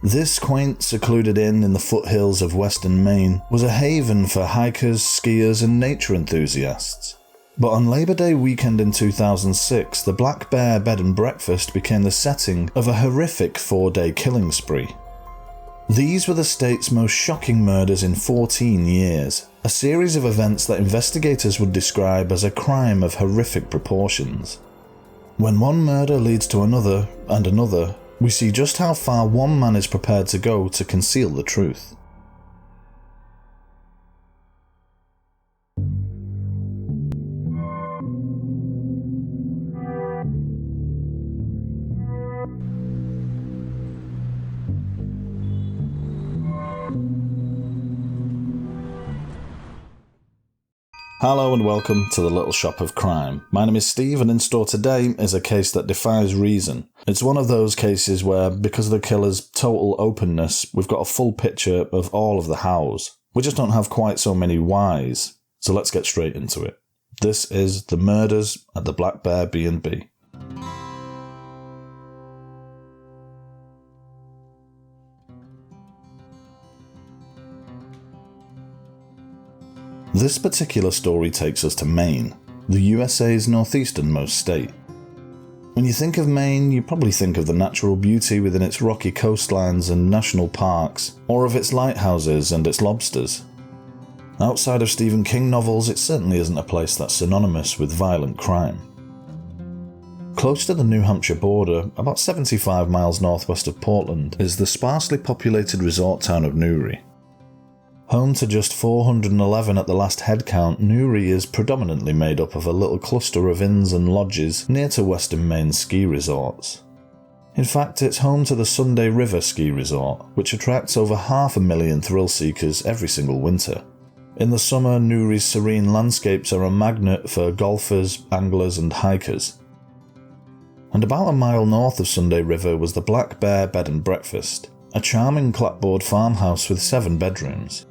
This quaint, secluded inn in the foothills of Western Maine was a haven for hikers, skiers and nature enthusiasts. But on Labor Day weekend in 2006, the Black Bear Bed and Breakfast became the setting of a horrific 4-day killing spree. These were the state's most shocking murders in 14 years, a series of events that investigators would describe as a crime of horrific proportions. When one murder leads to another and another, we see just how far one man is prepared to go to conceal the truth. Hello and welcome to the Little Shop of Crime. My name is Steve and in store today is a case that defies reason. It's one of those cases where, because of the killer's total openness, we've got a full picture of all of the hows. We just don't have quite so many whys. So let's get straight into it. This is The Murders at the Black Bear B&B. This particular story takes us to Maine, the USA's northeasternmost state. When you think of Maine, you probably think of the natural beauty within its rocky coastlines and national parks, or of its lighthouses and its lobsters. Outside of Stephen King novels, it certainly isn't a place that's synonymous with violent crime. Close to the New Hampshire border, about 75 miles northwest of Portland, is the sparsely populated resort town of Newry. Home to just 411 at the last head count, Newry is predominantly made up of a little cluster of inns and lodges near to Western Maine ski resorts. In fact, it's home to the Sunday River ski resort, which attracts over 500,000 thrill seekers every single winter. In the summer, Newry's serene landscapes are a magnet for golfers, anglers and hikers. And about a mile north of Sunday River was the Black Bear Bed and Breakfast, a charming clapboard farmhouse with 7 bedrooms.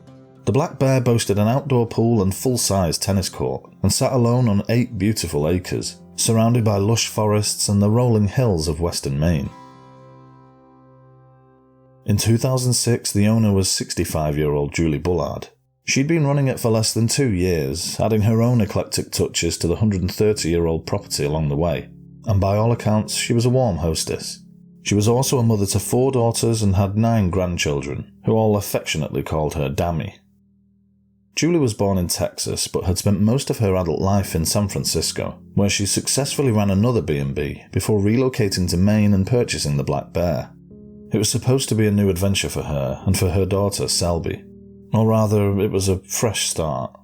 The Black Bear boasted an outdoor pool and full-size tennis court, and sat alone on 8 beautiful acres, surrounded by lush forests and the rolling hills of Western Maine. In 2006, the owner was 65-year-old Julie Bullard. She'd been running it for less than 2 years, adding her own eclectic touches to the 130-year-old property along the way, and by all accounts, she was a warm hostess. She was also a mother to 4 daughters and had 9 grandchildren, who all affectionately called her Dammy. Julie was born in Texas, but had spent most of her adult life in San Francisco, where she successfully ran another B&B before relocating to Maine and purchasing the Black Bear. It was supposed to be a new adventure for her and for her daughter Selby. Or rather, it was a fresh start.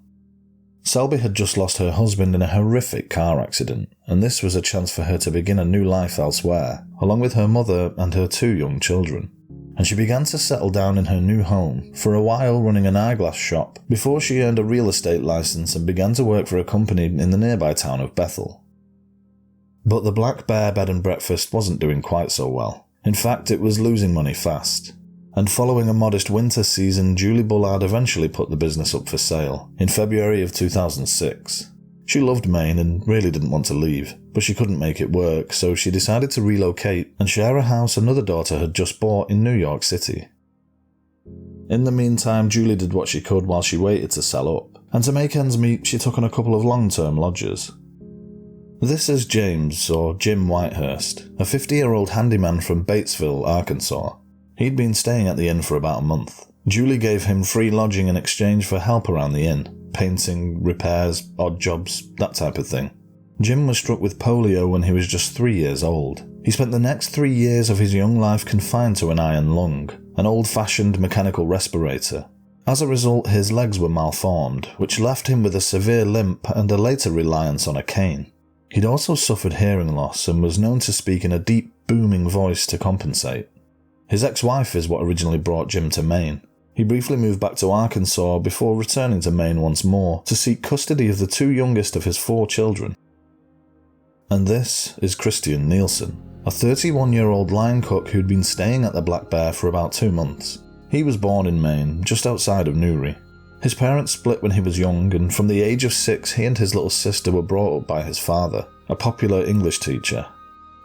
Selby had just lost her husband in a horrific car accident, and this was a chance for her to begin a new life elsewhere, along with her mother and her 2 young children. And she began to settle down in her new home, for a while running an eyeglass shop, before she earned a real estate license and began to work for a company in the nearby town of Bethel. But the Black Bear Bed and Breakfast wasn't doing quite so well. In fact, it was losing money fast. And following a modest winter season, Julie Bullard eventually put the business up for sale, in February of 2006. She loved Maine and really didn't want to leave, but she couldn't make it work, so she decided to relocate and share a house another daughter had just bought in New York City. In the meantime, Julie did what she could while she waited to sell up, and to make ends meet, she took on a couple of long-term lodgers. This is James, or Jim Whitehurst, a 50-year-old handyman from Batesville, Arkansas. He'd been staying at the inn for about a month. Julie gave him free lodging in exchange for help around the inn. Painting, repairs, odd jobs, that type of thing. Jim was struck with polio when he was just 3 years old. He spent the next 3 years of his young life confined to an iron lung, an old-fashioned mechanical respirator. As a result, his legs were malformed, which left him with a severe limp and a later reliance on a cane. He'd also suffered hearing loss and was known to speak in a deep, booming voice to compensate. His ex-wife is what originally brought Jim to Maine. He briefly moved back to Arkansas before returning to Maine once more to seek custody of the 2 youngest of his 4 children. And this is Christian Nielsen, a 31-year-old line cook who'd been staying at the Black Bear for about 2 months. He was born in Maine, just outside of Newry. His parents split when he was young, and from the age of 6 he and his little sister were brought up by his father, a popular English teacher.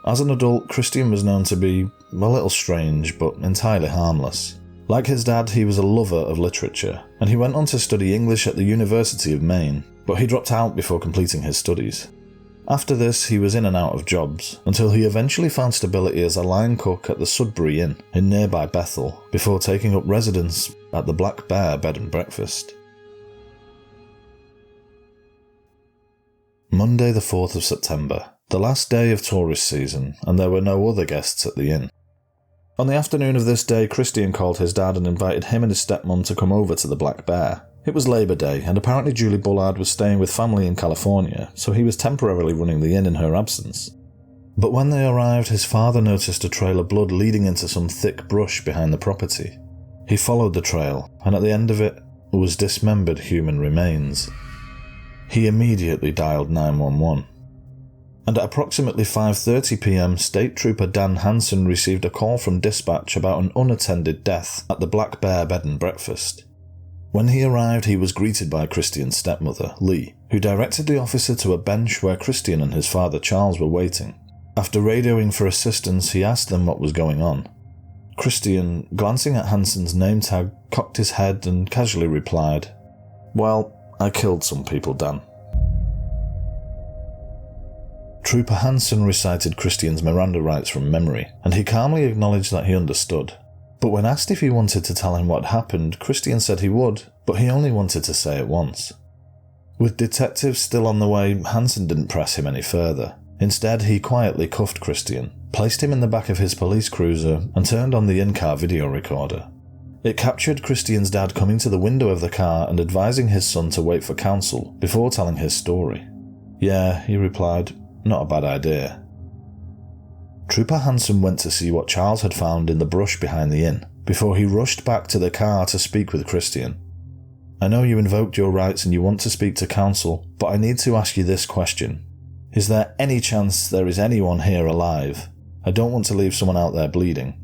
As an adult, Christian was known to be a little strange, but entirely harmless. Like his dad, he was a lover of literature, and he went on to study English at the University of Maine, but he dropped out before completing his studies. After this, he was in and out of jobs, until he eventually found stability as a line cook at the Sudbury Inn in nearby Bethel, before taking up residence at the Black Bear Bed and Breakfast. Monday the 4th of September, the last day of tourist season, and there were no other guests at the inn. On the afternoon of this day, Christian called his dad and invited him and his stepmom to come over to the Black Bear. It was Labour Day, and apparently Julie Bullard was staying with family in California, so he was temporarily running the inn in her absence. But when they arrived, his father noticed a trail of blood leading into some thick brush behind the property. He followed the trail, and at the end of it was dismembered human remains. He immediately dialed 911. And at approximately 5:30 p.m, State Trooper Dan Hansen received a call from dispatch about an unattended death at the Black Bear Bed and Breakfast. When he arrived, he was greeted by Christian's stepmother, Lee, who directed the officer to a bench where Christian and his father Charles were waiting. After radioing for assistance, he asked them what was going on. Christian, glancing at Hansen's name tag, cocked his head and casually replied, "Well, I killed some people, Dan." Trooper Hansen recited Christian's Miranda rights from memory, and he calmly acknowledged that he understood. But when asked if he wanted to tell him what happened, Christian said he would, but he only wanted to say it once. With detectives still on the way, Hansen didn't press him any further. Instead, he quietly cuffed Christian, placed him in the back of his police cruiser, and turned on the in-car video recorder. It captured Christian's dad coming to the window of the car and advising his son to wait for counsel before telling his story. "Yeah," he replied, "not a bad idea." Trooper Hansen went to see what Charles had found in the brush behind the inn, before he rushed back to the car to speak with Christian. "I know you invoked your rights and you want to speak to counsel, but I need to ask you this question. Is there any chance there is anyone here alive? I don't want to leave someone out there bleeding."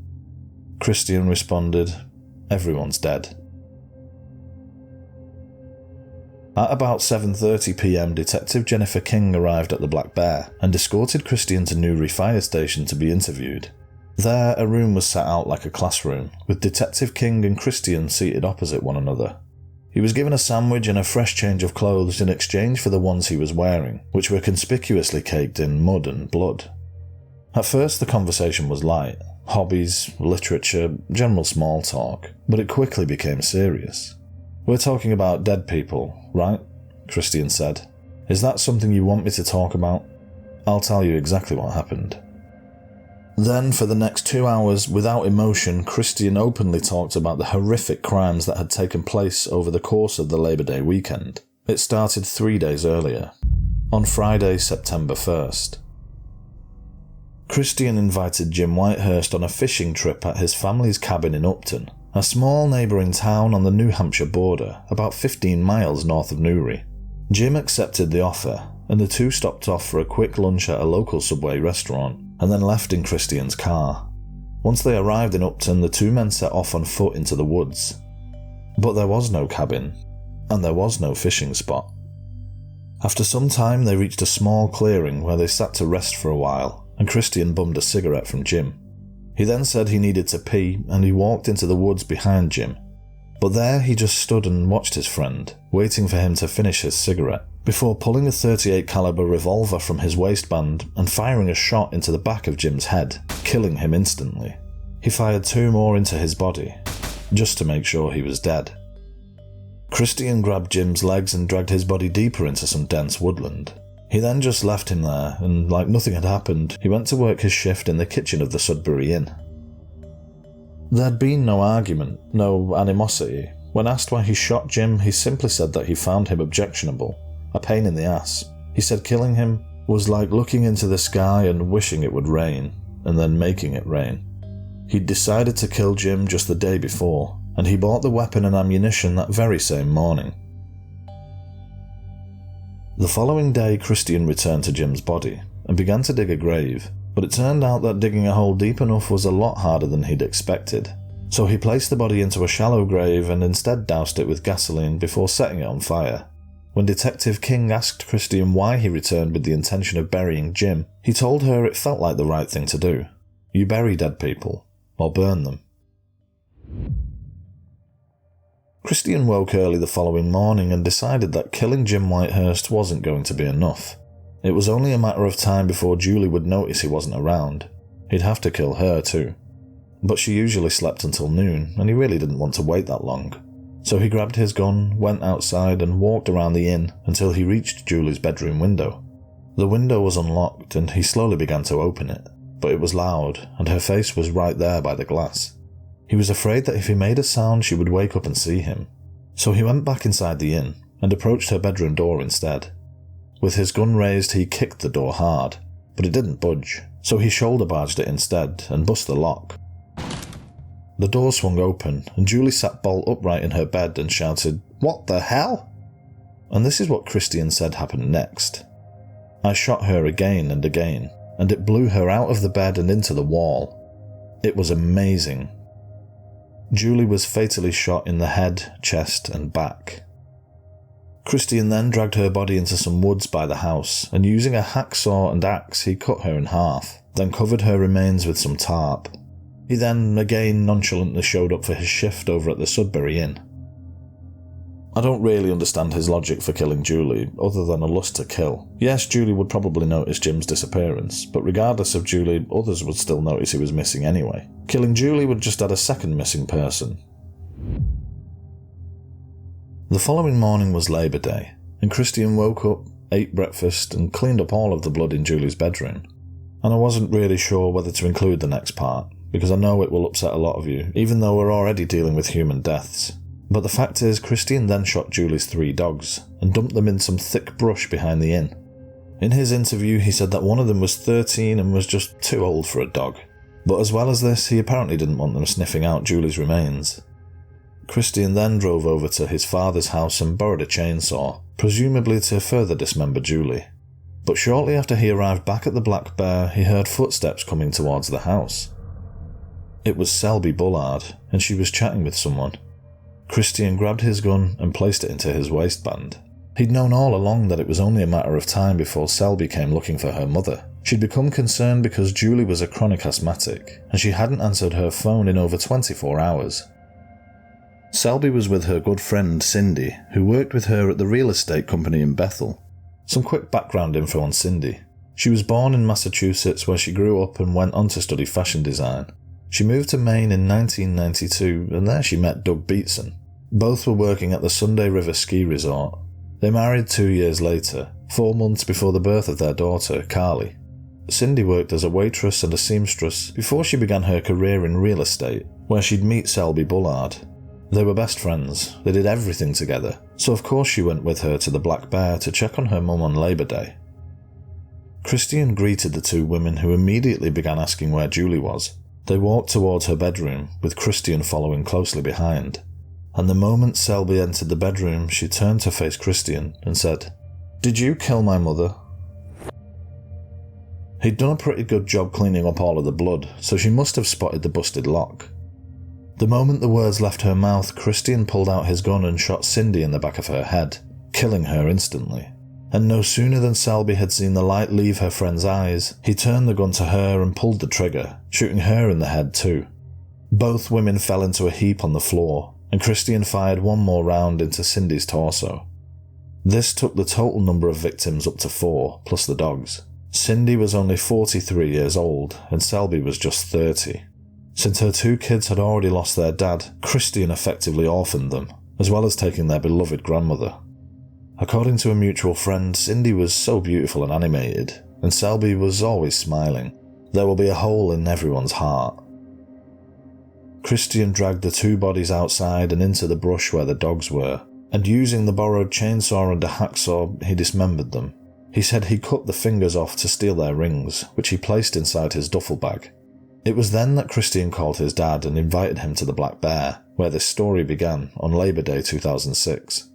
Christian responded, "Everyone's dead." At about 7:30 p.m, Detective Jennifer King arrived at the Black Bear and escorted Christian to Newry Fire Station to be interviewed. There, a room was set out like a classroom, with Detective King and Christian seated opposite one another. He was given a sandwich and a fresh change of clothes in exchange for the ones he was wearing, which were conspicuously caked in mud and blood. At first, the conversation was light. Hobbies, literature, general small talk, but it quickly became serious. "We're talking about dead people, right?" Christian said. "Is that something you want me to talk about? I'll tell you exactly what happened." Then, for the next 2 hours, without emotion, Christian openly talked about the horrific crimes that had taken place over the course of the Labour Day weekend. It started 3 days earlier, on Friday, September 1st. Christian invited Jim Whitehurst on a fishing trip at his family's cabin in Upton, a small neighbouring town on the New Hampshire border, about 15 miles north of Newry. Jim accepted the offer, and the two stopped off for a quick lunch at a local Subway restaurant, and then left in Christian's car. Once they arrived in Upton, the two men set off on foot into the woods. But there was no cabin, and there was no fishing spot. After some time, they reached a small clearing where they sat to rest for a while, and Christian bummed a cigarette from Jim. He then said he needed to pee, and he walked into the woods behind Jim. But there he just stood and watched his friend, waiting for him to finish his cigarette, before pulling a .38 caliber revolver from his waistband and firing a shot into the back of Jim's head, killing him instantly. He fired 2 more into his body, just to make sure he was dead. Christian grabbed Jim's legs and dragged his body deeper into some dense woodland. He then just left him there, and like nothing had happened, he went to work his shift in the kitchen of the Sudbury Inn. There'd been no argument, no animosity. When asked why he shot Jim, he simply said that he found him objectionable, a pain in the ass. He said killing him was like looking into the sky and wishing it would rain, and then making it rain. He'd decided to kill Jim just the day before, and he bought the weapon and ammunition that very same morning. The following day, Christian returned to Jim's body and began to dig a grave, but it turned out that digging a hole deep enough was a lot harder than he'd expected. So he placed the body into a shallow grave and instead doused it with gasoline before setting it on fire. When Detective King asked Christian why he returned with the intention of burying Jim, he told her it felt like the right thing to do. You bury dead people, or burn them. Christian woke early the following morning and decided that killing Jim Whitehurst wasn't going to be enough. It was only a matter of time before Julie would notice he wasn't around. He'd have to kill her too. But she usually slept until noon, and he really didn't want to wait that long. So he grabbed his gun, went outside and walked around the inn until he reached Julie's bedroom window. The window was unlocked and he slowly began to open it, but it was loud and her face was right there by the glass. He was afraid that if he made a sound she would wake up and see him. So he went back inside the inn and approached her bedroom door instead. With his gun raised he kicked the door hard, but it didn't budge, so he shoulder barged it instead and bust the lock. The door swung open, and Julie sat bolt upright in her bed and shouted, "What the hell?" And this is what Christian said happened next. I shot her again and again, and it blew her out of the bed and into the wall. It was amazing. Julie was fatally shot in the head, chest, and back. Christian then dragged her body into some woods by the house, and using a hacksaw and axe he cut her in half, then covered her remains with some tarp. He then again nonchalantly showed up for his shift over at the Sudbury Inn. I don't really understand his logic for killing Julie, other than a lust to kill. Yes, Julie would probably notice Jim's disappearance, but regardless of Julie, others would still notice he was missing anyway. Killing Julie would just add a second missing person. The following morning was Labour Day, and Christian woke up, ate breakfast, and cleaned up all of the blood in Julie's bedroom. And I wasn't really sure whether to include the next part, because I know it will upset a lot of you, even though we're already dealing with human deaths. But the fact is, Christian then shot Julie's 3 dogs, and dumped them in some thick brush behind the inn. In his interview he said that one of them was 13 and was just too old for a dog. But as well as this, he apparently didn't want them sniffing out Julie's remains. Christian then drove over to his father's house and borrowed a chainsaw, presumably to further dismember Julie. But shortly after he arrived back at the Black Bear, he heard footsteps coming towards the house. It was Selby Bullard, and she was chatting with someone. Christian grabbed his gun and placed it into his waistband. He'd known all along that it was only a matter of time before Selby came looking for her mother. She'd become concerned because Julie was a chronic asthmatic, and she hadn't answered her phone in over 24 hours. Selby was with her good friend Cindy, who worked with her at the real estate company in Bethel. Some quick background info on Cindy. She was born in Massachusetts, where she grew up and went on to study fashion design. She moved to Maine in 1992, and there she met Doug Beatson. Both were working at the Sunday River Ski Resort. They married 2 years later, 4 months before the birth of their daughter, Carly. Cindy worked as a waitress and a seamstress before she began her career in real estate, where she'd meet Selby Bullard. They were best friends, they did everything together, so of course she went with her to the Black Bear to check on her mum on Labour Day. Christian greeted the 2 women, who immediately began asking where Julie was. They walked towards her bedroom, with Christian following closely behind. And the moment Selby entered the bedroom, she turned to face Christian and said, "Did you kill my mother?" He'd done a pretty good job cleaning up all of the blood, so she must have spotted the busted lock. The moment the words left her mouth, Christian pulled out his gun and shot Cindy in the back of her head, killing her instantly. And no sooner than Selby had seen the light leave her friend's eyes, he turned the gun to her and pulled the trigger, shooting her in the head too. Both women fell into a heap on the floor, and Christian fired 1 more round into Cindy's torso. This took the total number of victims up to 4, plus the dogs. Cindy was only 43 years old, and Selby was just 30. Since her 2 kids had already lost their dad, Christian effectively orphaned them, as well as taking their beloved grandmother. According to a mutual friend, Cindy was so beautiful and animated, and Selby was always smiling. There will be a hole in everyone's heart. Christian dragged the 2 bodies outside and into the brush where the dogs were, and using the borrowed chainsaw and a hacksaw, he dismembered them. He said he cut the fingers off to steal their rings, which he placed inside his duffel bag. It was then that Christian called his dad and invited him to the Black Bear, where this story began on Labour Day 2006.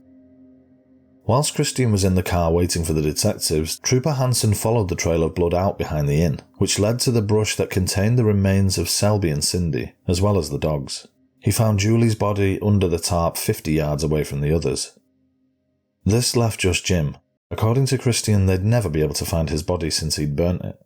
Whilst Christian was in the car waiting for the detectives, Trooper Hansen followed the trail of blood out behind the inn, which led to the brush that contained the remains of Selby and Cindy, as well as the dogs. He found Julie's body under the tarp 50 yards away from the others. This left just Jim. According to Christian, they'd never be able to find his body since he'd burnt it.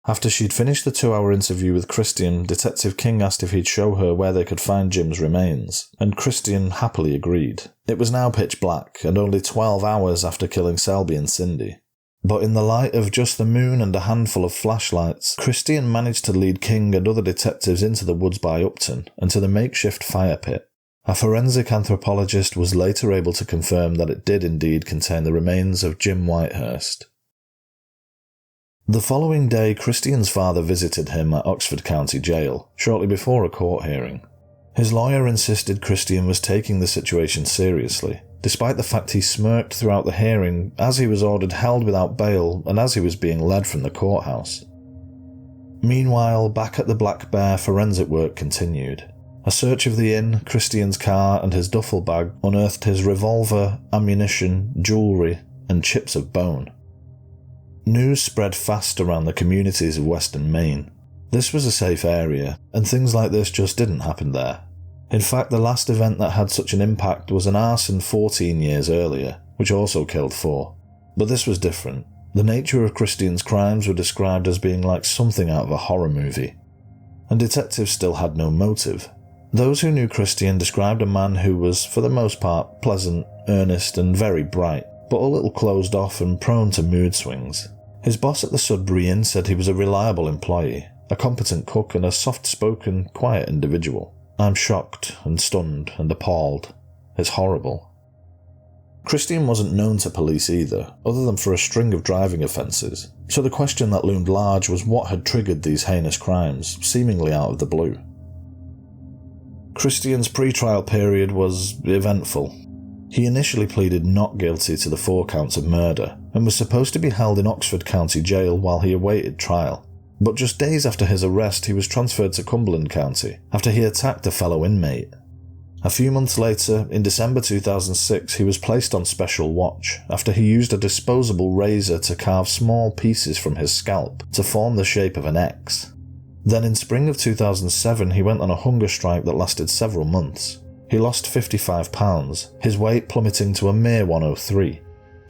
After she'd finished the 2-hour interview with Christian, Detective King asked if he'd show her where they could find Jim's remains, and Christian happily agreed. It was now pitch black, and only 12 hours after killing Selby and Cindy. But in the light of just the moon and a handful of flashlights, Christian managed to lead King and other detectives into the woods by Upton and to the makeshift fire pit. A forensic anthropologist was later able to confirm that it did indeed contain the remains of Jim Whitehurst. The following day, Christian's father visited him at Oxford County Jail, shortly before a court hearing. His lawyer insisted Christian was taking the situation seriously, despite the fact he smirked throughout the hearing as he was ordered held without bail and as he was being led from the courthouse. Meanwhile, back at the Black Bear, forensic work continued. A search of the inn, Christian's car and his duffel bag unearthed his revolver, ammunition, jewellery and chips of bone. News spread fast around the communities of Western Maine. This was a safe area, and things like this just didn't happen there. In fact, the last event that had such an impact was an arson 14 years earlier, which also killed 4. But this was different. The nature of Christian's crimes were described as being like something out of a horror movie. And detectives still had no motive. Those who knew Christian described a man who was, for the most part, pleasant, earnest and very bright, but a little closed off and prone to mood swings. His boss at the Sudbury Inn said he was a reliable employee, a competent cook and a soft-spoken, quiet individual. I'm shocked and stunned and appalled. It's horrible. Christian wasn't known to police either, other than for a string of driving offences, so the question that loomed large was what had triggered these heinous crimes, seemingly out of the blue. Christian's pre-trial period was eventful. He initially pleaded not guilty to the 4 counts of murder, and was supposed to be held in Oxford County Jail while he awaited trial. But just days after his arrest, he was transferred to Cumberland County after he attacked a fellow inmate. A few months later, in December 2006, he was placed on special watch after he used a disposable razor to carve small pieces from his scalp to form the shape of an X. Then in spring of 2007, he went on a hunger strike that lasted several months. He lost 55 pounds, his weight plummeting to a mere 103.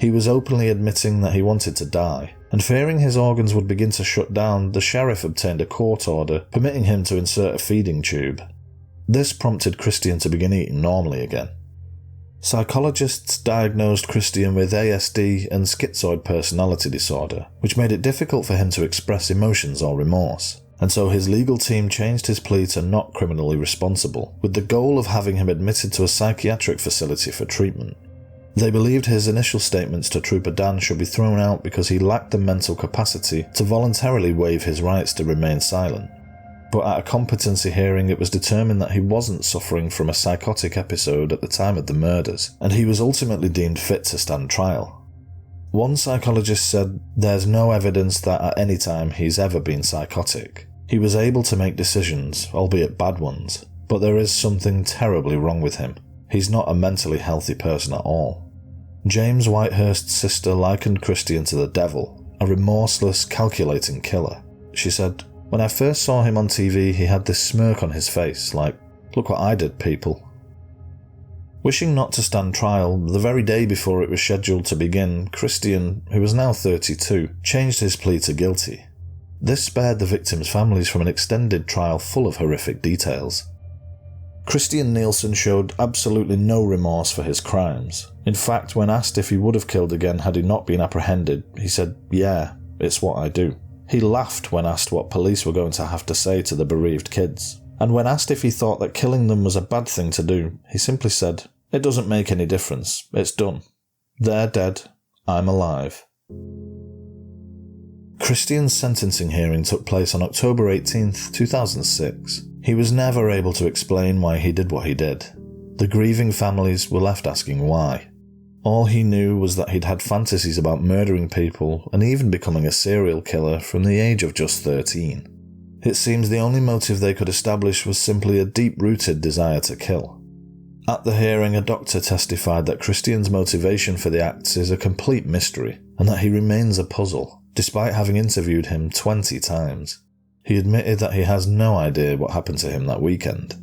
He was openly admitting that he wanted to die, and fearing his organs would begin to shut down, the sheriff obtained a court order permitting him to insert a feeding tube. This prompted Christian to begin eating normally again. Psychologists diagnosed Christian with ASD and schizoid personality disorder, which made it difficult for him to express emotions or remorse. And so his legal team changed his plea to not criminally responsible, with the goal of having him admitted to a psychiatric facility for treatment. They believed his initial statements to Trooper Dan should be thrown out because he lacked the mental capacity to voluntarily waive his rights to remain silent. But at a competency hearing, it was determined that he wasn't suffering from a psychotic episode at the time of the murders, and he was ultimately deemed fit to stand trial. One psychologist said, "There's no evidence that at any time he's ever been psychotic. He was able to make decisions, albeit bad ones, but there is something terribly wrong with him. He's not a mentally healthy person at all." James Whitehurst's sister likened Christian to the devil, a remorseless, calculating killer. She said, "When I first saw him on TV, he had this smirk on his face, like, 'Look what I did, people.'" Wishing not to stand trial, the very day before it was scheduled to begin, Christian, who was now 32, changed his plea to guilty. This spared the victims' families from an extended trial full of horrific details. Christian Nielsen showed absolutely no remorse for his crimes. In fact, when asked if he would have killed again had he not been apprehended, he said, "Yeah, it's what I do." He laughed when asked what police were going to have to say to the bereaved kids. And when asked if he thought that killing them was a bad thing to do, he simply said, "It doesn't make any difference. It's done. They're dead. I'm alive." Christian's sentencing hearing took place on October 18th, 2006. He was never able to explain why he did what he did. The grieving families were left asking why. All he knew was that he'd had fantasies about murdering people and even becoming a serial killer from the age of just 13. It seems the only motive they could establish was simply a deep-rooted desire to kill. At the hearing, a doctor testified that Christian's motivation for the acts is a complete mystery, and that he remains a puzzle, despite having interviewed him 20 times. He admitted that he has no idea what happened to him that weekend.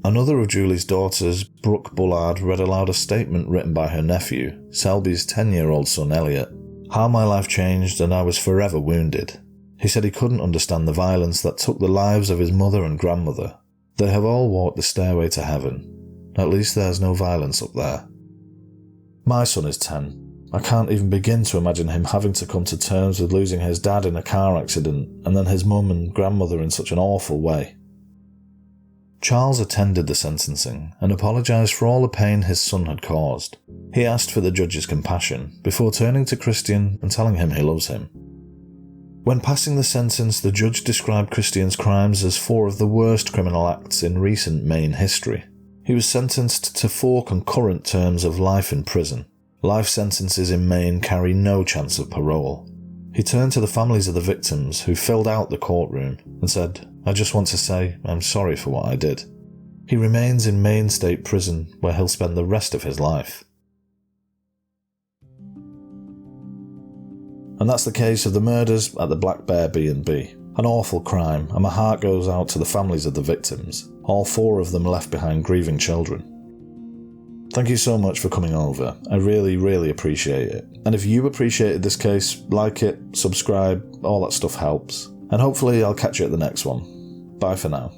Another of Julie's daughters, Brooke Bullard, read aloud a statement written by her nephew, Selby's 10-year-old son Elliot. How my life changed and I was forever wounded. He said he couldn't understand the violence that took the lives of his mother and grandmother. They have all walked the stairway to heaven. At least there's no violence up there. My son is 10. I can't even begin to imagine him having to come to terms with losing his dad in a car accident and then his mum and grandmother in such an awful way. Charles attended the sentencing and apologised for all the pain his son had caused. He asked for the judge's compassion before turning to Christian and telling him he loves him. When passing the sentence, the judge described Christian's crimes as 4 of the worst criminal acts in recent Maine history. He was sentenced to 4 concurrent terms of life in prison. Life sentences in Maine carry no chance of parole. He turned to the families of the victims who filled out the courtroom and said, "I just want to say I'm sorry for what I did." He remains in Maine State Prison where he'll spend the rest of his life. And that's the case of the murders at the Black Bear B&B. An awful crime, and my heart goes out to the families of the victims, all 4 of them left behind grieving children. Thank you so much for coming over. I really, really appreciate it. And if you appreciated this case, like it, subscribe, all that stuff helps. And hopefully I'll catch you at the next one. Bye for now.